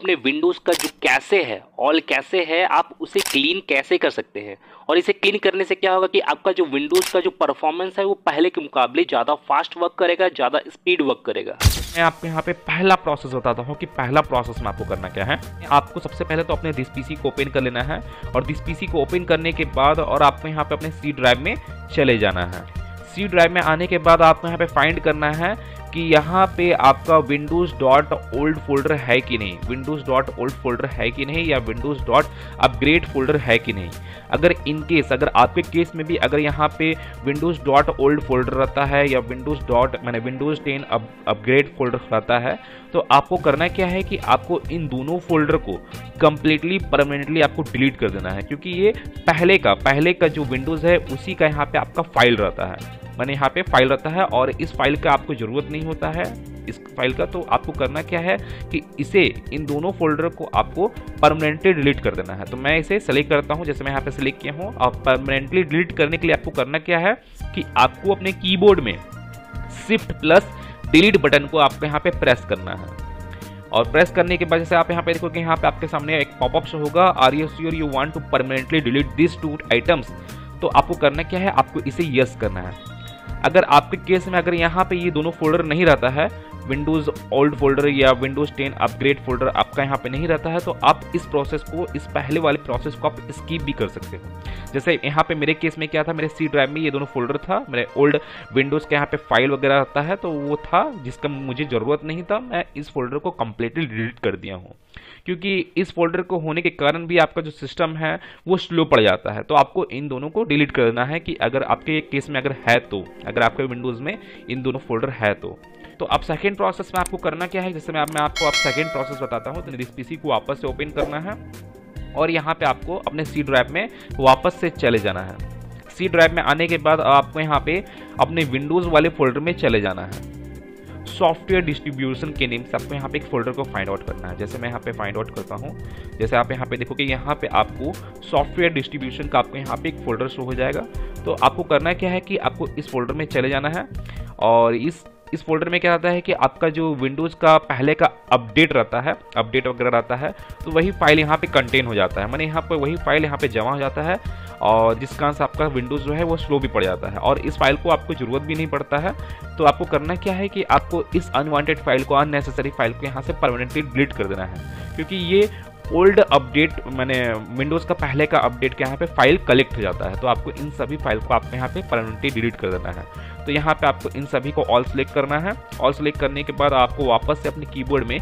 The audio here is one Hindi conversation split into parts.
अपने विंडोज़ का जो कैशे है, ऑल कैशे है, आप उसे क्लीन कैसे कर सकते हैं। और इसे क्लीन करने से क्या होगा कि आपका जो विंडोज़ का जो परफॉर्मेंस है वो पहले के मुकाबले ज़्यादा फास्ट वर्क करेगा, ज़्यादा स्पीड वर्क करेगा। मैं आपको यहाँ पे पहला प्रोसेस बताता हूँ कि पहला प्रोसेस में आपको करना क्या है। आपको सबसे पहले तो अपने दिस पीसी को ओपन कर लेना है और दिस पीसी को ओपन करने के बाद और आपको यहाँ पे अपने सी ड्राइव में चले जाना है। सी ड्राइव में आने के बाद आपको यहाँ पे फाइंड करना है कि यहाँ पे आपका विंडोज़ डॉट ओल्ड फोल्डर है कि नहीं, विंडोज़ डॉट ओल्ड फोल्डर है कि नहीं, या विंडोज़ डॉट अपग्रेड फोल्डर है कि नहीं। अगर इन केस, अगर आपके केस में भी अगर यहाँ पे विंडोज़ डॉट ओल्ड फोल्डर रहता है या विंडोज़ 10 अपग्रेड फोल्डर रहता है, तो आपको करना क्या है कि आपको इन दोनों फोल्डर को कंप्लीटली परमानेंटली आपको डिलीट कर देना है, क्योंकि ये पहले का जो विंडोज़ है उसी का यहाँ पे आपका फाइल रहता है, मैंने यहाँ पे फाइल रहता है और इस फाइल का आपको ज़रूरत नहीं होता है इस फाइल का। तो आपको करना क्या है कि इसे, इन दोनों फोल्डर को आपको परमानेंटली डिलीट कर देना है। तो मैं इसे सेलेक्ट करता हूँ, जैसे मैं यहाँ पे सेलेक्ट किया हूँ। और परमानेंटली डिलीट करने के लिए आपको करना क्या है कि आपको अपने कीबोर्ड में शिफ्ट प्लस डिलीट बटन को आपको यहाँ पे प्रेस करना है। और प्रेस करने के बाद जैसे आप यहाँ पे देखोगे, यहाँ पे आपके सामने एक पॉपअप शो होगा, are you sure you want to permanently delete this 2 items. तो आपको करना क्या है, आपको इसे यस करना है। अगर आपके केस में अगर यहाँ पे ये दोनों फोल्डर नहीं रहता है, विंडोज़ ओल्ड फोल्डर या विंडोज़ 10 अपग्रेड फोल्डर आपका यहाँ पे नहीं रहता है, तो आप इस प्रोसेस को, इस पहले वाले प्रोसेस को आप स्किप भी कर सकते हो। जैसे यहाँ पे मेरे केस में क्या था, मेरे सी ड्राइव में ये दोनों फोल्डर था, मेरे ओल्ड विंडोज़ के यहाँ पे फाइल वगैरह रहता है, तो वो था जिसका मुझे ज़रूरत नहीं था। मैं इस फोल्डर को कम्प्लीटली डिलीट कर दिया हूँ, क्योंकि इस फोल्डर को होने के कारण भी आपका जो सिस्टम है वो स्लो पड़ जाता है। तो आपको इन दोनों को डिलीट करना है कि अगर आपके केस में अगर है तो, अगर आपके विंडोज़ में इन दोनों फोल्डर है तो अब सेकेंड प्रोसेस में आपको करना क्या है, जैसे मैं आपको सेकेंड प्रोसेस बताता हूँ। तो इस पीसी को वापस से ओपन करना है और यहाँ पे आपको अपने सी ड्राइव में वापस से चले जाना है। सी ड्राइव में आने के बाद आपको यहाँ पे अपने विंडोज़ वाले फोल्डर में चले जाना है। सॉफ्टवेयर डिस्ट्रीब्यूशन के नेम से आपको यहाँ पे एक फोल्डर को फाइंड आउट करना है। जैसे मैं यहाँ पे फाइंड आउट करता हूँ, जैसे आप यहाँ पे देखोगे, यहाँ पे आपको सॉफ्टवेयर डिस्ट्रीब्यूशन का आपको यहाँ पे एक फोल्डर शो हो जाएगा। तो आपको करना क्या है कि आपको इस फोल्डर में चले जाना है और इस फोल्डर में क्या रहता है कि आपका जो विंडोज़ का पहले का अपडेट रहता है, अपडेट वगैरह रहता है, तो वही फाइल यहाँ पे कंटेन हो जाता है, मैंने यहाँ पे वही फाइल यहाँ पे जमा हो जाता है और जिस कारण से आपका विंडोज़ जो है वो स्लो भी पड़ जाता है और इस फाइल को आपको ज़रूरत भी नहीं पड़ता है। तो आपको करना क्या है कि आपको इस अनवांटेड फाइल को, अननेसेसरी फाइल को यहाँ से परमानेंटली डिलीट कर देना है, क्योंकि ये ओल्ड अपडेट, मैंने विंडोज़ का पहले का अपडेट के यहाँ पे फाइल कलेक्ट हो जाता है। तो आपको इन सभी फाइल को आपको यहाँ पे परमानेंटली डिलीट कर देना है। तो यहाँ पे आपको इन सभी को ऑल सेलेक्ट करना है। ऑल सेलेक्ट करने के बाद आपको वापस से अपने कीबोर्ड में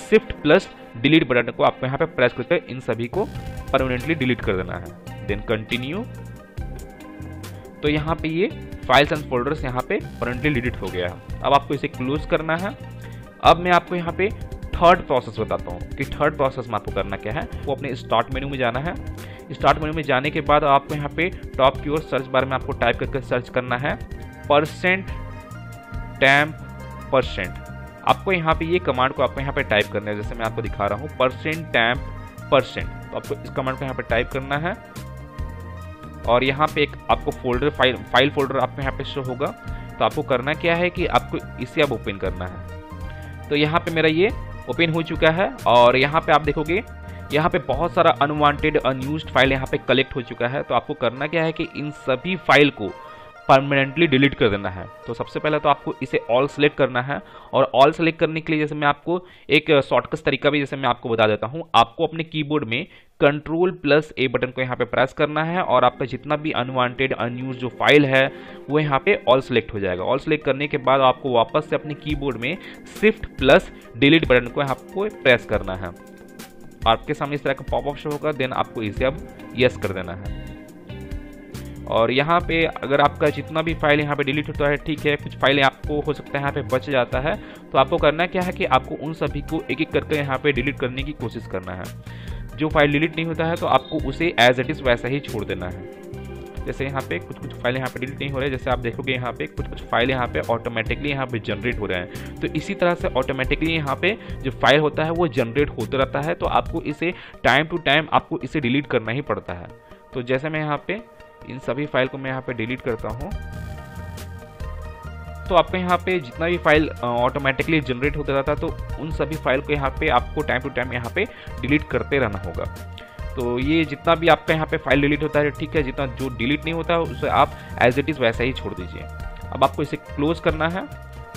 शिफ्ट प्लस डिलीट बटन को आपको यहाँ पे प्रेस करके इन सभी को परमानेंटली डिलीट कर देना है। Then continue. तो यहाँ पे ये फाइल्स एंड फोल्डर्स यहाँ पे परमानेंटली डिलीट हो गया है। अब आपको इसे क्लोज करना है। अब मैं आपको यहाँ पे थर्ड प्रोसेस बताता हूँ कि थर्ड प्रोसेस में आपको करना क्या है। वो अपने स्टार्ट मेन्यू में जाना है। स्टार्ट मेन्यू में जाने के बाद आपको यहाँ पे टॉप की ओर सर्च बार में आपको टाइप करके सर्च करना है %temp%। आपको यहाँ पे ये कमांड को आपको यहाँ पे टाइप करना है, जैसे मैं आपको दिखा रहा हूँ %temp%। तो आपको इस कमांड को यहाँ पे टाइप करना है और यहाँ पे एक आपको फोल्डर फाइल फोल्डर आपको यहाँ पे शो होगा। तो आपको करना क्या है कि आपको इसे अब ओपन करना है। तो यहाँ पे मेरा ये ओपन हो चुका है और यहाँ पे आप देखोगे, यहाँ पे बहुत सारा अनवांटेड अनयूज्ड फाइल यहाँ पे कलेक्ट हो चुका है। तो आपको करना क्या है कि इन सभी फाइल को परमानेंटली डिलीट कर देना है। तो सबसे पहले तो आपको इसे ऑल सेलेक्ट करना है और ऑल सेलेक्ट करने के लिए जैसे मैं आपको एक शॉर्टकट तरीका भी जैसे मैं आपको बता देता हूँ। आपको अपने कीबोर्ड में Ctrl+A बटन को यहाँ पे प्रेस करना है और आपका जितना भी अनवांटेड अनयूज्ड जो फाइल है वो यहाँ पे ऑल सेलेक्ट हो जाएगा। ऑल सेलेक्ट करने के बाद आपको वापस से अपने कीबोर्ड में शिफ्ट प्लस डिलीट बटन को यहाँ पे प्रेस करना है। आपके सामने इस तरह का पॉपअप शो होगा। देन आपको इसे अब यस कर देना है। और यहाँ पे अगर आपका जितना भी फाइल यहाँ पे डिलीट होता है, ठीक है, कुछ फाइलें आपको हो सकता है यहाँ पे बच जाता है, तो आपको करना क्या है कि आपको उन सभी को एक एक करके यहाँ पे डिलीट करने की कोशिश करना है। जो फाइल डिलीट नहीं होता है तो आपको उसे एज इट इज़ वैसा ही छोड़ देना है। जैसे यहाँ पे कुछ फाइल यहाँ पे डिलीट नहीं हो रहे, जैसे आप देखोगे यहाँ पे कुछ फाइल यहाँ पे ऑटोमेटिकली यहाँ पे जनरेट हो रहे हैं। तो इसी तरह से ऑटोमेटिकली यहाँ पे जो फाइल होता है वो जनरेट होता रहता है। तो आपको इसे टाइम टू टाइम आपको इसे डिलीट करना ही पड़ता है। तो जैसे मैं यहाँ पे इन सभी फाइल को मैं यहाँ पे डिलीट करता हूँ, तो आपको यहाँ पे जितना भी फाइल ऑटोमेटिकली जनरेट होता रहता है तो उन सभी फाइल को यहाँ पे आपको टाइम टू टाइम यहाँ पे डिलीट करते रहना होगा। तो ये जितना भी आपका यहाँ पे फाइल डिलीट होता है ठीक है, जितना जो डिलीट नहीं होता है उसे आप एज इट इज़ वैसा ही छोड़ दीजिए। अब आपको इसे क्लोज करना है।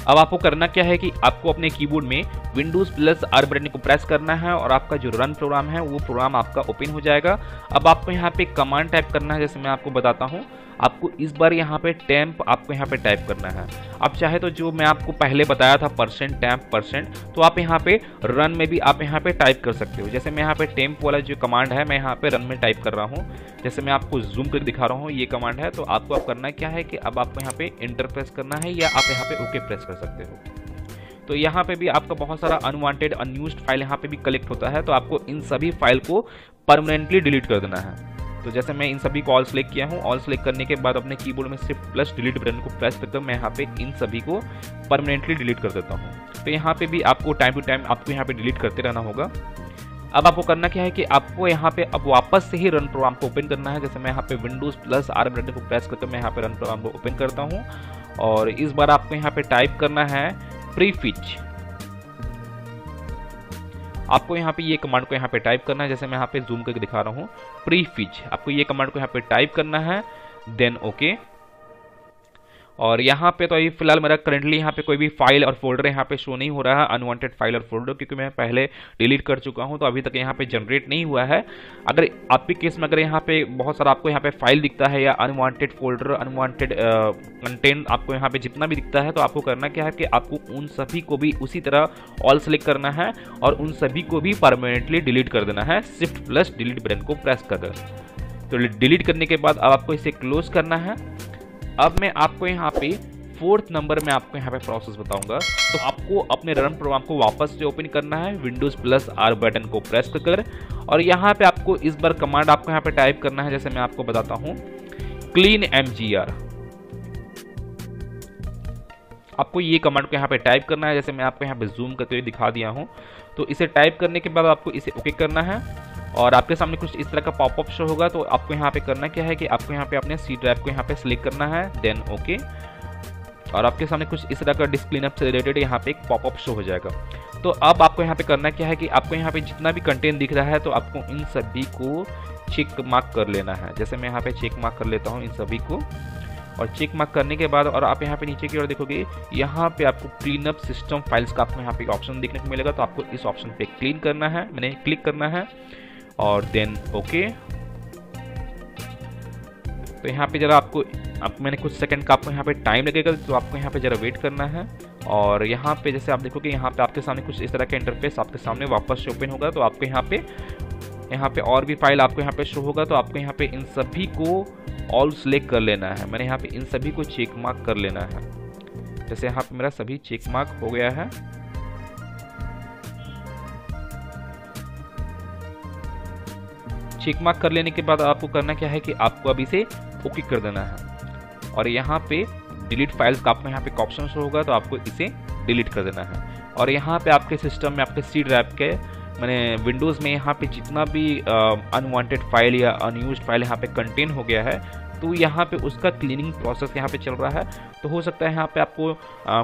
अब आपको करना क्या है कि आपको अपने कीबोर्ड में विंडोज प्लस आर बटन को प्रेस करना है और आपका जो रन प्रोग्राम है वो प्रोग्राम आपका ओपन हो जाएगा। अब आपको यहाँ पे कमांड टाइप करना है, जैसे मैं आपको बताता हूँ। आपको इस बार यहाँ पे टेम्प आपको यहाँ पे टाइप करना है। आप चाहे तो जो मैं आपको पहले बताया था %temp%, तो आप यहाँ पे रन में भी आप यहाँ पे टाइप कर सकते हो। जैसे मैं यहाँ पे टेम्प वाला जो कमांड है मैं यहाँ पे रन में टाइप कर रहा हूँ। जैसे मैं आपको जूम करके दिखा रहा हूँ, ये कमांड है। तो आपको अब करना क्या है कि अब आपको यहाँ पे इंटर प्रेस करना है या आप यहाँ पे ओके प्रेस कर सकते हो। तो यहाँ पे भी आपका बहुत सारा अनवांटेड अनयूज्ड फाइल यहाँ पे भी कलेक्ट होता है, तो आपको इन सभी फाइल को परमानेंटली डिलीट कर देना है। तो जैसे मैं इन सभी को ऑल सेलेक्ट किया हूँ, ऑल सेलेक्ट करने के बाद अपने कीबोर्ड में सिर्फ प्लस डिलीट बटन को प्रेस करके मैं यहाँ पे इन सभी को परमानेंटली डिलीट कर देता हूँ। तो यहाँ पे भी आपको टाइम टू टाइम आपको यहाँ पे डिलीट करते रहना होगा। अब आपको करना क्या है कि आपको यहाँ पे अब वापस से ही रन प्रोग्राम को ओपन करना है। जैसे मैं यहाँ पे विंडोज प्लस आर बटन को प्रेस करके मैं यहाँ पे रन प्रोग्राम को ओपन करता हूँ और इस बार आपको यहाँ पे टाइप करना है प्रीफिच। आपको यहाँ पे ये कमांड को यहाँ पे टाइप करना है, जैसे मैं यहाँ पे जूम करके दिखा रहा हूँ। प्रीफिच आपको ये कमांड को यहाँ पे टाइप करना है, देन ओके। और यहाँ पे तो अभी फिलहाल मेरा करंटली यहाँ पे कोई भी फाइल और फोल्डर यहाँ पे शो नहीं हो रहा है, अनवांटेड फाइल और फोल्डर, क्योंकि मैं पहले डिलीट कर चुका हूँ तो अभी तक यहाँ पे जनरेट नहीं हुआ है। अगर आपके केस में अगर यहाँ पे बहुत सारा आपको यहाँ पे फाइल दिखता है या अनवांटेड फोल्डर, अनवांटेड कंटेंट आपको यहाँ पे जितना भी दिखता है, तो आपको करना क्या है कि आपको उन सभी को भी उसी तरह ऑल सेलेक्ट करना है और उन सभी को भी परमानेंटली डिलीट कर देना है, शिफ्ट प्लस डिलीट बटन को प्रेस कर। तो डिलीट करने के बाद अब आपको इसे क्लोज करना है। अब मैं आपको यहाँ पे 4th नंबर में आपको यहाँ पे प्रोसेस बताऊंगा। तो आपको अपने रन प्रोग्राम को वापस से ओपन करना है विंडोज प्लस आर बटन को प्रेस कर, और यहाँ पे आपको इस बार कमांड आपको यहाँ पे टाइप करना है, जैसे मैं आपको बताता हूँ क्लीन mgr। आपको ये कमांड को यहाँ पे टाइप करना है, जैसे मैं आपको यहाँ पे जूम करते हुए दिखा दिया हूँ। तो इसे टाइप करने के बाद आपको इसे ओके करना है और आपके सामने कुछ इस तरह का पॉपअप शो होगा। तो आपको यहाँ पे करना क्या है कि आपको यहाँ पे अपने सी ड्राइव को यहाँ पे सिलेक्ट करना है, देन ओके। और आपके सामने कुछ इस तरह का डिस्क क्लीनअप से रिलेटेड यहाँ पे एक पॉपअप शो हो जाएगा। तो अब आपको यहाँ पे करना क्या है कि आपको यहाँ पे जितना भी कंटेंट दिख रहा है तो आपको इन सभी को चेक मार्क कर लेना है। जैसे मैं यहाँ पे चेक मार्क कर लेता हूँ इन सभी को, और चेक मार्क करने के बाद और आप यहाँ पे नीचे की ओर देखोगे, यहाँ पे आपको क्लीन अप सिस्टम फाइल्स का आपको यहाँ पे ऑप्शन देखने को मिलेगा। तो आपको इस ऑप्शन पे क्लीन करना है, मैंने क्लिक करना है और देन ओके। तो यहाँ पे जरा आपको मैंने कुछ सेकंड का आपको यहाँ पे टाइम लगेगा, तो आपको यहाँ पे जरा वेट करना है। और यहाँ पे जैसे आप देखोगे यहाँ पे आपके सामने कुछ इस तरह का इंटरफेस आपके सामने वापस से ओपन होगा। तो आपको यहाँ पे और भी फाइल आपको यहाँ पे शो होगा। तो आपको यहाँ पे इन सभी को ऑल सेलेक्ट कर लेना है। मैंने यहाँ पे इन सभी को चेक मार्क कर लेना है। जैसे यहाँ पे मेरा सभी चेक मार्क हो गया है। चेक मार्क कर लेने के बाद आपको करना क्या है कि आपको अब इसे ओके कर देना है और यहाँ पे डिलीट फाइल्स का आपको यहाँ पे ऑप्शन शो होगा। तो आपको इसे डिलीट कर देना है। और यहाँ पे आपके सिस्टम में आपके सी ड्राइव के मैंने विंडोज़ में यहाँ पे जितना भी अनवांटेड फाइल या अनयूज्ड फाइल यहाँ पे कंटेन हो गया है, तो यहाँ पे उसका क्लीनिंग प्रोसेस यहाँ पे चल रहा है। तो हो सकता है यहाँ पे आपको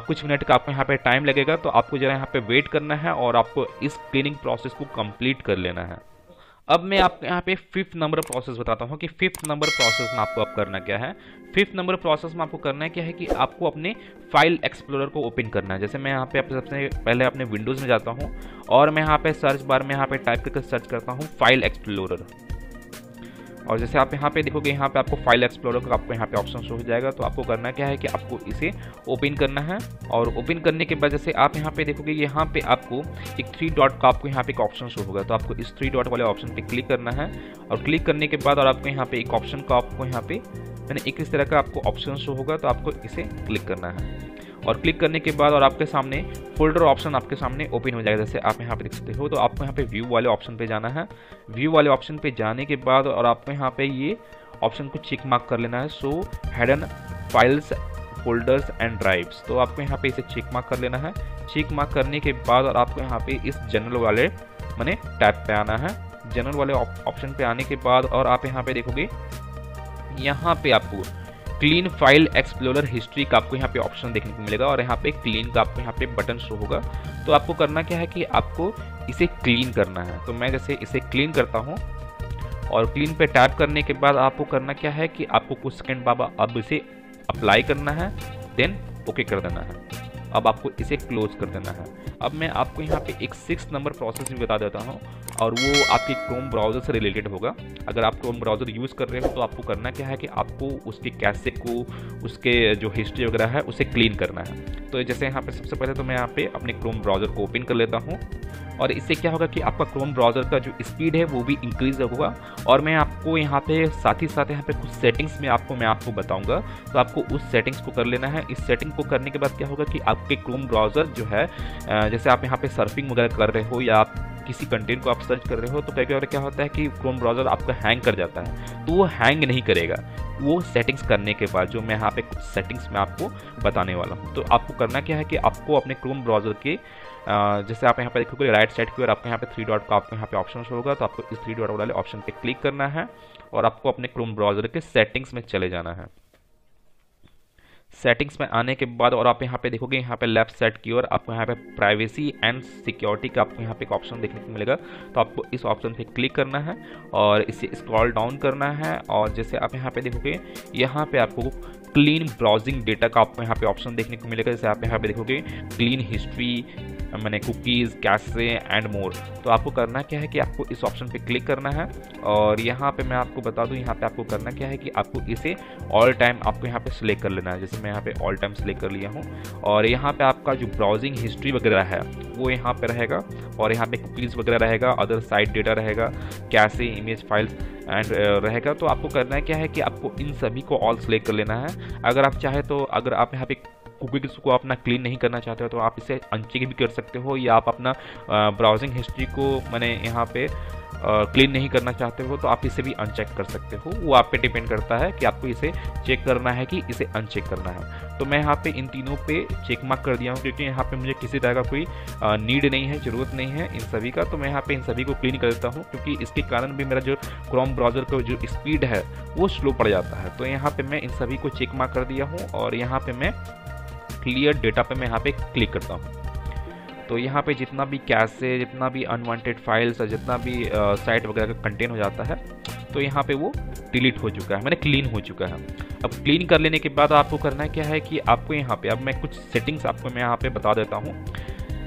कुछ मिनट का आपको यहाँ पे टाइम लगेगा। तो आपको जरा यहाँ पे वेट करना है और आपको इस क्लीनिंग प्रोसेस को कंप्लीट कर लेना है। अब मैं आपको यहाँ पे 5th नंबर प्रोसेस बताता हूँ कि 5th नंबर प्रोसेस में आपको अब करना क्या है। 5th नंबर प्रोसेस में आपको करना क्या है कि आपको अपने फाइल एक्सप्लोरर को ओपन करना है। जैसे मैं यहाँ पे सबसे पहले अपने विंडोज़ में जाता हूँ और मैं यहाँ पे सर्च बार में यहाँ पे टाइप करके सर्च करता हूँ फाइल एक्सप्लोरर। और जैसे आप यहाँ पे देखोगे यहाँ पे आपको फाइल एक्सप्लोरर का आपको यहाँ पे ऑप्शन शो हो जाएगा। तो आपको करना क्या है कि आपको इसे ओपन करना है। और ओपन करने के बाद जैसे आप यहाँ पे देखोगे यहाँ पे आपको एक 3 डॉट का आपको यहाँ पे एक ऑप्शन शो होगा। तो आपको इस 3 डॉट वाले ऑप्शन पे क्लिक करना है। और क्लिक करने के बाद और आपको यहाँ पे एक ऑप्शन का आपको यहाँ पे मैंने एक इस तरह का आपको ऑप्शन शो होगा। तो आपको इसे क्लिक करना है और क्लिक करने के बाद और आपके सामने फोल्डर ऑप्शन आपके सामने ओपन हो जाएगा। जैसे आप यहाँ पे देख सकते हो। तो आपको यहाँ पे व्यू वाले ऑप्शन पे जाना है। व्यू वाले ऑप्शन पे जाने के बाद और आपको यहाँ पे ये ऑप्शन को चेक मार्क कर लेना है, so hidden files folders and drives. तो आपको यहाँ पे इसे चेक मार्क कर लेना है। चेक मार्क करने के बाद और आपको यहाँ पे इस जनरल वाले मैंने टैब पे आना है। जनरल वाले ऑप्शन पे आने के बाद और आप यहाँ पे देखोगे यहाँ पे आपको क्लीन फाइल एक्सप्लोरर हिस्ट्री का आपको यहाँ पे ऑप्शन देखने को मिलेगा और यहाँ पे क्लीन का आपको यहाँ पे बटन शो होगा। तो आपको करना क्या है कि आपको इसे क्लीन करना है। तो मैं जैसे इसे क्लीन करता हूँ और क्लीन पे टैप करने के बाद आपको करना क्या है कि आपको कुछ सेकंड बाद अब इसे अप्लाई करना है, देन ओके कर देना है। अब आपको इसे क्लोज कर देना है। अब मैं आपको यहाँ पे एक 6 नंबर प्रोसेस भी बता देता हूँ और वो आपके क्रोम ब्राउज़र से रिलेटेड होगा। अगर आप क्रोम ब्राउज़र यूज़ कर रहे हो तो आपको करना क्या है कि आपको उसके कैशे को, उसके जो हिस्ट्री वगैरह है उसे क्लीन करना है। तो जैसे यहाँ पे सबसे पहले तो मैं यहाँ पे अपने क्रोम ब्राउज़र को ओपन कर लेता हूँ और इससे क्या होगा कि आपका क्रोम ब्राउज़र का जो स्पीड है वो भी इंक्रीज़ होगा। और मैं आपको यहाँ पे साथ ही साथ यहाँ पे कुछ सेटिंग्स में मैं आपको बताऊँगा, तो आपको उस सेटिंग्स को कर लेना है। इस सेटिंग को करने के बाद क्या होगा कि आपके क्रोम ब्राउज़र जो है, जैसे आप यहाँ पे सर्फिंग वगैरह कर रहे हो या आप किसी कंटेंट को आप सर्च कर रहे हो, तो कई बार क्या होता है कि क्रोम ब्राउज़र आपका हैंग कर जाता है। तो वो हैंग नहीं करेगा वो सेटिंग्स करने के बाद, जो मैं यहाँ पे कुछ सेटिंग्स में आपको बताने वाला हूँ। तो आपको करना क्या है कि आपको अपने क्रोम ब्राउज़र के जैसे आप यहाँ पे देखोगे राइट साइड की ओर आपको यहाँ पे 3 डॉट का आपको यहाँ पे ऑप्शन होगा। तो आपको इस 3 डॉट वाले ऑप्शन पे क्लिक करना है और आपको अपने क्रोम ब्राउज़र के सेटिंग्स में चले जाना है। सेटिंग्स में आने के बाद और आप यहाँ पे देखोगे यहाँ पे लेफ्ट साइड की ओर आपको यहाँ पे प्राइवेसी एंड सिक्योरिटी का आपको यहाँ पे एक ऑप्शन देखने को मिलेगा। तो आपको इस ऑप्शन पे क्लिक करना है और इसे स्क्रॉल डाउन करना है और जैसे आप यहाँ पे देखोगे यहाँ पे आपको क्लीन ब्राउजिंग डेटा का आपको यहाँ पे ऑप्शन देखने को मिलेगा। जैसे आप यहाँ पे देखोगे क्लीन हिस्ट्री, मैंने कुकीज़, कैशे एंड मोर। तो आपको करना क्या है कि आपको इस ऑप्शन पे क्लिक करना है और यहाँ पे मैं आपको बता दूँ, यहाँ पे आपको करना क्या है कि आपको इसे ऑल टाइम आपको यहाँ पे सिलेक्ट कर लेना है। जैसे मैं यहाँ पे ऑल टाइम सिलेक्ट कर लिया हूँ और यहाँ पे आपका जो ब्राउजिंग हिस्ट्री वगैरह है वो यहाँ पे रहेगा और यहाँ पे कुकीज़ वगैरह रहेगा, अदर साइट डेटा रहेगा, कैशे, इमेज फाइल्स एंड रहेगा। तो आपको करना है क्या है कि आपको इन सभी को ऑल सेलेक्ट कर लेना है। अगर आप चाहे तो अगर आप यहाँ पे कुकीज़ को अपना क्लीन नहीं करना चाहते हो तो आप इसे अनचेक भी कर सकते हो, या आप अपना ब्राउजिंग हिस्ट्री को मैंने यहाँ पे क्लीन नहीं करना चाहते हो तो आप इसे भी अनचेक कर सकते हो। वो आप पे डिपेंड करता है कि आपको इसे चेक करना है कि इसे अनचेक करना है। तो मैं यहाँ पे इन तीनों पे चेक मार्क कर दिया हूँ क्योंकि यहाँ पे मुझे किसी तरह का कोई नीड नहीं है, ज़रूरत नहीं है इन सभी का। तो मैं यहाँ पे इन सभी को क्लीन कर देता हूँ क्योंकि इसके कारण भी मेरा जो क्रोम ब्राउज़र का जो स्पीड है वो स्लो पड़ जाता है। तो यहाँ पर मैं इन सभी को चेक मार्क कर दिया हूँ और यहाँ पर मैं क्लियर डेटा पे मैं यहाँ पे क्लिक करता हूँ। तो यहाँ पे जितना भी कैशे, जितना भी अनवांटेड फाइल्स और जितना भी साइट वगैरह का कंटेंट हो जाता है तो यहाँ पे वो डिलीट हो चुका है, मैंने क्लीन हो चुका है। अब क्लीन कर लेने के बाद आपको करना क्या है कि आपको यहाँ पे, अब मैं कुछ सेटिंग्स आपको मैं यहाँ पे बता देता हूँ।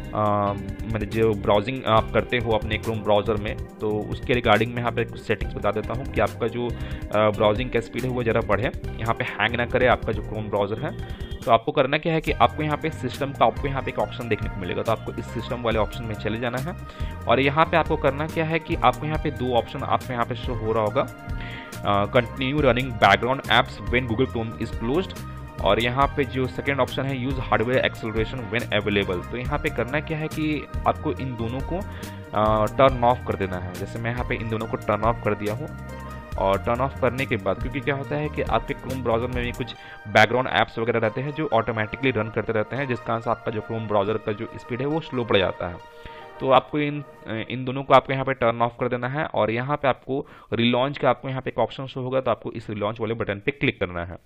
मैंने जो ब्राउजिंग आप करते हो अपने क्रोम ब्राउज़र में तो उसके रिगार्डिंग में यहाँ पे कुछ सेटिंग्स बता देता हूँ कि आपका जो ब्राउजिंग का स्पीड है वो ज़रा बढ़े, यहाँ पे हैंग ना करे आपका जो क्रोम ब्राउज़र है। तो आपको करना क्या है कि आपको यहाँ पे सिस्टम का आपको यहाँ पे एक ऑप्शन देखने को मिलेगा। तो आपको इस सिस्टम वाले ऑप्शन में चले जाना है और यहाँ पे आपको करना क्या है कि आपको यहाँ पे 2 ऑप्शन आपको यहाँ पे शो हो रहा होगा, continue running background apps when Google Chrome is closed, और यहाँ पे जो सेकेंड ऑप्शन है use hardware acceleration when available. तो यहाँ पे करना क्या है कि आपको इन दोनों को टर्न ऑफ कर देना है। जैसे मैं यहाँ पे इन दोनों को टर्न ऑफ कर दिया हूँ और टर्न ऑफ करने के बाद, क्योंकि क्या होता है कि आपके क्रोम ब्राउज़र में भी कुछ बैकग्राउंड ऐप्स वगैरह रहते हैं जो ऑटोमेटिकली रन करते रहते हैं, जिस कारण से आपका जो क्रोम ब्राउज़र का जो स्पीड है वो स्लो पड़ जाता है। तो आपको इन दोनों को आपको यहाँ पे टर्न ऑफ कर देना है और यहाँ पे आपको रिलॉन्च का आपको यहाँ पे एक ऑप्शन शो होगा। तो आपको इस रिलॉन्च वाले बटन पे क्लिक करना है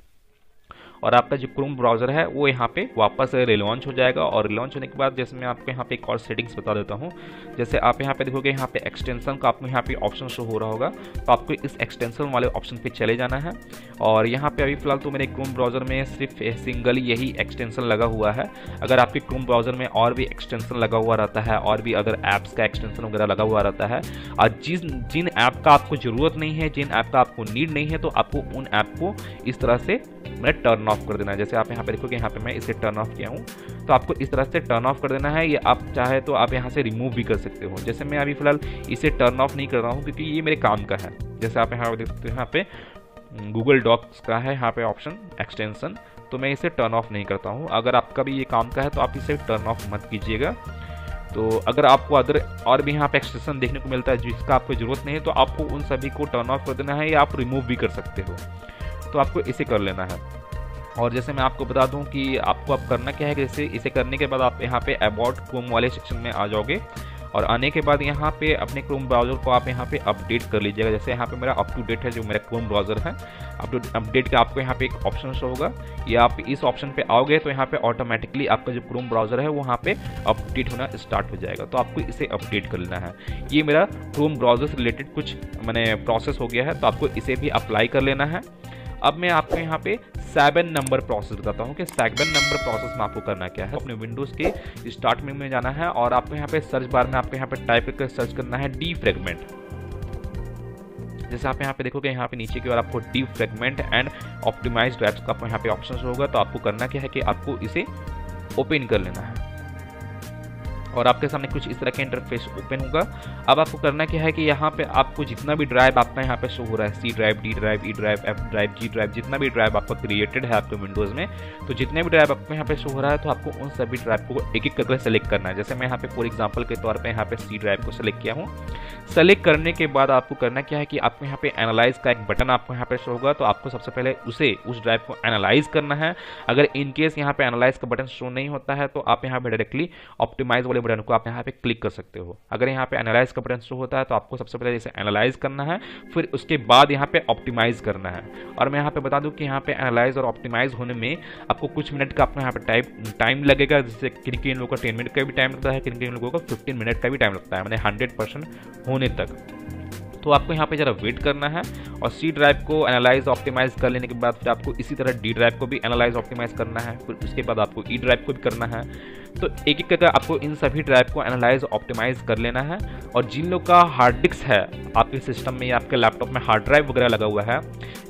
और आपका जो क्रोम ब्राउज़र है वो यहाँ पे वापस रिलॉन्च हो जाएगा। और रिलॉन्च होने के बाद जैसे मैं आपको यहाँ पे एक और सेटिंग्स बता देता हूँ। जैसे आप यहाँ पे देखोगे यहाँ पे एक्सटेंशन का आपको यहाँ पे ऑप्शन शो हो रहा होगा। तो आपको इस एक्सटेंशन वाले ऑप्शन पे चले जाना है और यहाँ पे अभी फिलहाल तो मेरे क्रोम ब्राउज़र में सिर्फ सिंगल यही एक्सटेंशन लगा हुआ है। अगर आपके क्रोम ब्राउज़र में और भी एक्सटेंशन लगा हुआ रहता है और भी अदर ऐप्स का एक्सटेंशन वगैरह लगा हुआ रहता है और जिन ऐप का आपको ज़रूरत नहीं है, जिन ऐप का आपको नीड नहीं है, तो आपको उन ऐप को इस तरह से मैंने टर्न ऑफ कर देना है। जैसे आप यहाँ पे देखोगे यहाँ पे मैं इसे टर्न ऑफ किया हूँ, तो आपको इस तरह से टर्न ऑफ कर देना है। ये आप चाहे तो आप यहाँ से रिमूव भी कर सकते हो। जैसे मैं अभी फिलहाल इसे टर्न ऑफ नहीं कर रहा हूँ क्योंकि ये मेरे काम का है। जैसे आप यहाँ पे देख सकते हो यहाँ पे गूगल डॉक्स का है यहाँ पे ऑप्शन एक्सटेंशन, तो मैं इसे टर्न ऑफ नहीं करता हूँ। अगर आपका भी ये काम का है तो आप इसे टर्न ऑफ मत कीजिएगा। तो अगर आपको और भी यहाँ पे एक्सटेंशन देखने को मिलता है जिसका आपको ज़रूरत नहीं है तो आपको उन सभी को टर्न ऑफ कर देना है या आप रिमूव भी कर सकते हो। तो आपको इसे कर लेना है। और जैसे मैं आपको बता दूं कि आपको अब करना क्या है कि जैसे इसे करने के बाद आप यहाँ पे अबाउट क्रोम वाले सेक्शन में आ जाओगे और आने के बाद यहाँ पे अपने क्रोम ब्राउज़र को आप यहाँ पे अपडेट कर लीजिएगा। जैसे यहाँ पे मेरा अप टू डेट है जो मेरा क्रोम ब्राउज़र है, अपडेट का आपको यहाँ पे एक ऑप्शन शो होगा। ये आप इस ऑप्शन पे आओगे तो यहाँ पे ऑटोमेटिकली आपका जो क्रोम ब्राउज़र है वो वहाँ पे अपडेट होना स्टार्ट हो जाएगा। तो आपको इसे अपडेट कर लेना है। ये मेरा क्रोम ब्राउज़र से रिलेटेड कुछ मैंने प्रोसेस हो गया है, तो आपको इसे भी अप्लाई कर लेना है। अब मैं आपको यहाँ पे 7 नंबर प्रोसेस बताता हूँ कि 7 नंबर प्रोसेस में आपको करना क्या है। अपने विंडोज़ के स्टार्ट मेनू में जाना है और आपको यहाँ पे सर्च बार में आपको यहाँ पे टाइप करके सर्च करना है डीफ्रैगमेंट। जैसे आप यहाँ पे देखोगे यहाँ पे नीचे की ओर आपको डीफ्रैगमेंट एंड ऑप्टिमाइज्ड ड्राइव्स का आपको यहाँ पे ऑप्शन होगा। तो आपको करना क्या है कि आपको इसे ओपन कर लेना है और आपके सामने कुछ इस तरह का इंटरफेस ओपन होगा। अब आपको करना क्या है कि यहाँ पे आपको जितना भी ड्राइव आपका यहाँ पे शो हो रहा है, C drive, D drive, E drive, F drive, G drive, जितना भी ड्राइव आपका क्रिएटेड है आपके विंडोज़ में, तो जितने भी ड्राइव आपको यहाँ पे शो हो रहा है तो आपको उन सभी ड्राइव को एक एक करके सेलेक्ट करना है। जैसे मैं यहाँ पे फॉर एग्जाम्पल के तौर पर यहाँ पे सी ड्राइव को सेलेक्ट किया हूँ। सेलेक्ट करने के बाद आपको करना क्या है कि आपको यहाँ पे एनालाइज का एक बटन आपको यहाँ पे शो होगा। तो आपको सबसे पहले उस ड्राइव को एनालाइज करना है। अगर इन केस यहाँ पे एनालाइज का बटन शो नहीं होता है तो आप यहाँ पे डायरेक्टली ऑप्टिमाइज वाले बटन को आप यहाँ पे क्लिक कर सकते हो। अगर यहाँ पे एनालाइज का बटन शो होता है तो आपको सबसे पहले इसे एनालाइज करना है, फिर उसके बाद यहाँ पे ऑप्टिमाइज करना है। और मैं यहाँ पे बता दूं कि यहाँ पे एनालाइज और ऑप्टिमाइज होने में आपको कुछ मिनट का आपको यहाँ पे टाइम लगेगा। जैसे किन लोगों का 10 मिनट का भी टाइम लगता है, किन लोगों का 15 मिनट का भी टाइम लगता है, मैंने 100% होने तक। तो आपको यहाँ पे जरा वेट करना है और सी ड्राइव को एनालाइज ऑप्टिमाइज कर लेने के बाद फिर आपको इसी तरह डी ड्राइव को भी एनालाइज ऑप्टिमाइज करना है, फिर उसके बाद आपको ई ड्राइव को भी करना है। तो एक एक करके आपको इन सभी ड्राइव को एनालाइज ऑप्टिमाइज कर लेना है। और जिन लोग का हार्ड डिस्क है आपके सिस्टम में या आपके लैपटॉप में हार्ड ड्राइव वगैरह लगा हुआ है,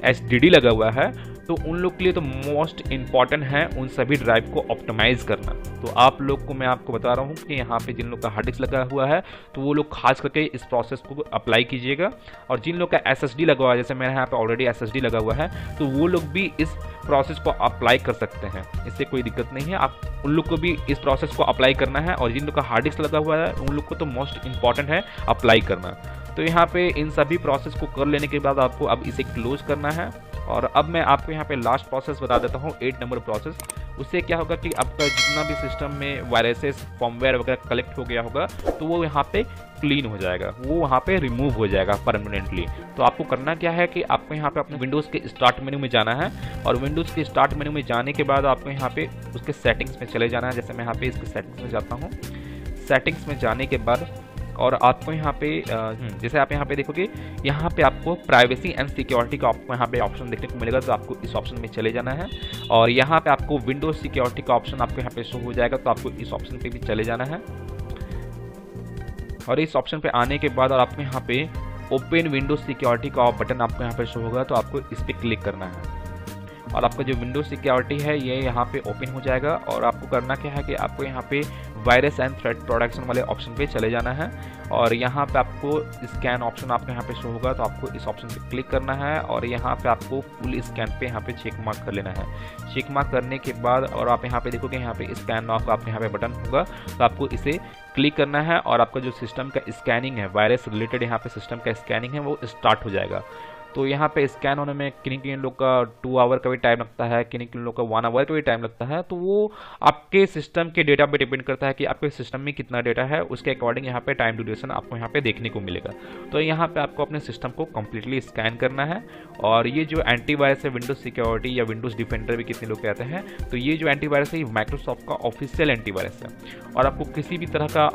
SSD लगा हुआ है, तो उन लोग के लिए तो मोस्ट इंपॉर्टेंट है उन सभी ड्राइव को ऑप्टिमाइज करना। तो आप लोग को मैं आपको बता रहा हूँ कि यहाँ पे जिन लोग का हार्ड डिस्क लगा हुआ है तो वो लोग खास करके इस प्रोसेस को अप्लाई कीजिएगा। और जिन लोग का SSD लगा हुआ है, जैसे मेरे यहाँ पे ऑलरेडी SSD लगा हुआ है, तो वो लोग भी इस प्रोसेस को अप्लाई कर सकते हैं, इससे कोई दिक्कत नहीं है। आप उन लोग को भी इस प्रोसेस को अप्लाई करना है। और जिन लोग का हार्ड डिस्क लगा हुआ है उन लोग को तो मोस्ट इंपॉर्टेंट है अप्लाई करना। तो यहाँ पे इन सभी प्रोसेस को कर लेने के बाद आपको अब इसे क्लोज करना है। और अब मैं आपको यहाँ पे लास्ट प्रोसेस बता देता हूँ, 8 नंबर प्रोसेस। उससे क्या होगा कि आपका जितना भी सिस्टम में वायरसेस, फॉर्मवेयर वगैरह कलेक्ट हो गया होगा तो वो यहाँ पे क्लीन हो जाएगा, वो वहाँ पे रिमूव हो जाएगा परमानेंटली। तो आपको करना क्या है कि आपको यहाँ पे अपने विंडोज़ के स्टार्ट मेन्यू में जाना है और विंडोज़ के स्टार्ट मेन्यू में जाने के बाद आपको यहाँ पे उसके सेटिंग्स में चले जाना है। जैसे मैं यहाँ पे इसके सेटिंग्स में जाता हूँ। सेटिंग्स में जाने के बाद और आपको यहाँ पे जैसे आप यहाँ पे देखोगे, यहाँ पे आपको प्राइवेसी एंड सिक्योरिटी का आपको यहाँ पे ऑप्शन देखने को मिलेगा। तो आपको इस ऑप्शन में चले जाना है और यहाँ पे आपको विंडोज सिक्योरिटी का ऑप्शन आपको यहाँ पे शो हो जाएगा। तो आपको इस ऑप्शन पे भी चले जाना है और इस ऑप्शन पे आने के बाद और आपको यहाँ पे ओपन विंडोज सिक्योरिटी का बटन आपको यहाँ पे शो होगा। तो आपको इस पर क्लिक करना है और आपका जो विंडोज सिक्योरिटी है ये यहाँ पे ओपन हो जाएगा। और आपको करना क्या है कि आपको यहाँ पे वायरस एंड थ्रेट प्रोटेक्शन वाले ऑप्शन पे चले जाना है और यहाँ पे आपको स्कैन ऑप्शन आपको यहाँ पे शो होगा। तो आपको इस ऑप्शन पे क्लिक करना है और यहाँ पे आपको फुल स्कैन पे यहाँ पे चेक मार्क कर लेना है। चेक मार्क करने के बाद और आप यहाँ पे देखोगे यहाँ पे स्कैन नाउ का आपको यहाँ पे बटन होगा। तो आपको इसे क्लिक करना है और आपका जो सिस्टम का स्कैनिंग है, वायरस रिलेटेड यहाँ पे सिस्टम का स्कैनिंग है वो स्टार्ट हो जाएगा। तो यहाँ पे स्कैन होने में किन लोग का 2 आवर का भी टाइम लगता है, किन लोग का 1 आवर का भी टाइम लगता है। तो वो आपके सिस्टम के डेटा पे डिपेंड करता है कि आपके सिस्टम में कितना डेटा है, उसके अकॉर्डिंग यहाँ पे टाइम ड्यूरेशन आपको यहाँ पे देखने को मिलेगा। तो यहाँ पे आपको अपने सिस्टम को कम्प्लीटली स्कैन करना है। और ये जो एंटीवायरस है, विंडोज सिक्योरिटी या विंडोज डिफेंडर भी कितने लोग कहते हैं, तो ये जो एंटीवायरस है ये माइक्रोसॉफ्ट का ऑफिशियल एंटीवायरस है। और आपको किसी भी तरह का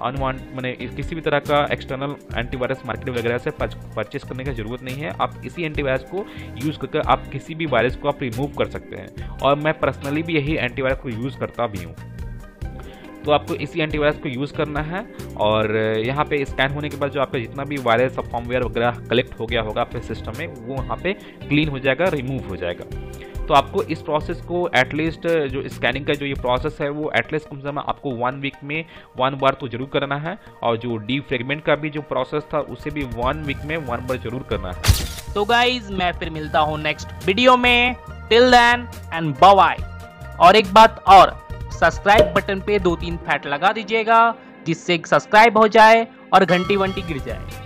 किसी भी तरह का एक्सटर्नल एंटीवायरस मार्केट वगैरह से परचेस करने की जरूरत नहीं है। आप इसी एंटीवायरस को यूज करके आप किसी भी वायरस को आप रिमूव कर सकते हैं। और मैं पर्सनली भी यही एंटीवायरस को यूज करता भी हूँ। तो आपको इसी एंटीवायरस को यूज करना है और यहाँ पे स्कैन होने के बाद जो आपका जितना भी वायरस और फॉर्मवेयर वगैरह कलेक्ट हो गया होगा आपके सिस्टम में वो वहाँ पे क्लीन हो जाएगा, रिमूव हो जाएगा। तो आपको इस प्रोसेस को एटलीस्ट जो स्कैनिंग का जो ये प्रोसेस है वो एटलीस्ट कम से कम आपको 1 वीक में 1 बार तो जरूर करना है। और जो डीफ्रैगमेंट का भी जो प्रोसेस था उसे भी 1 वीक में 1 बार जरूर करना है। तो गाइज मैं फिर मिलता हूँ नेक्स्ट वीडियो में। Till then and bye bye. और एक बात और, सब्सक्राइब बटन पे 2-3 फैट लगा दीजिएगा जिससे सब्सक्राइब हो जाए और घंटी वंटी गिर जाए।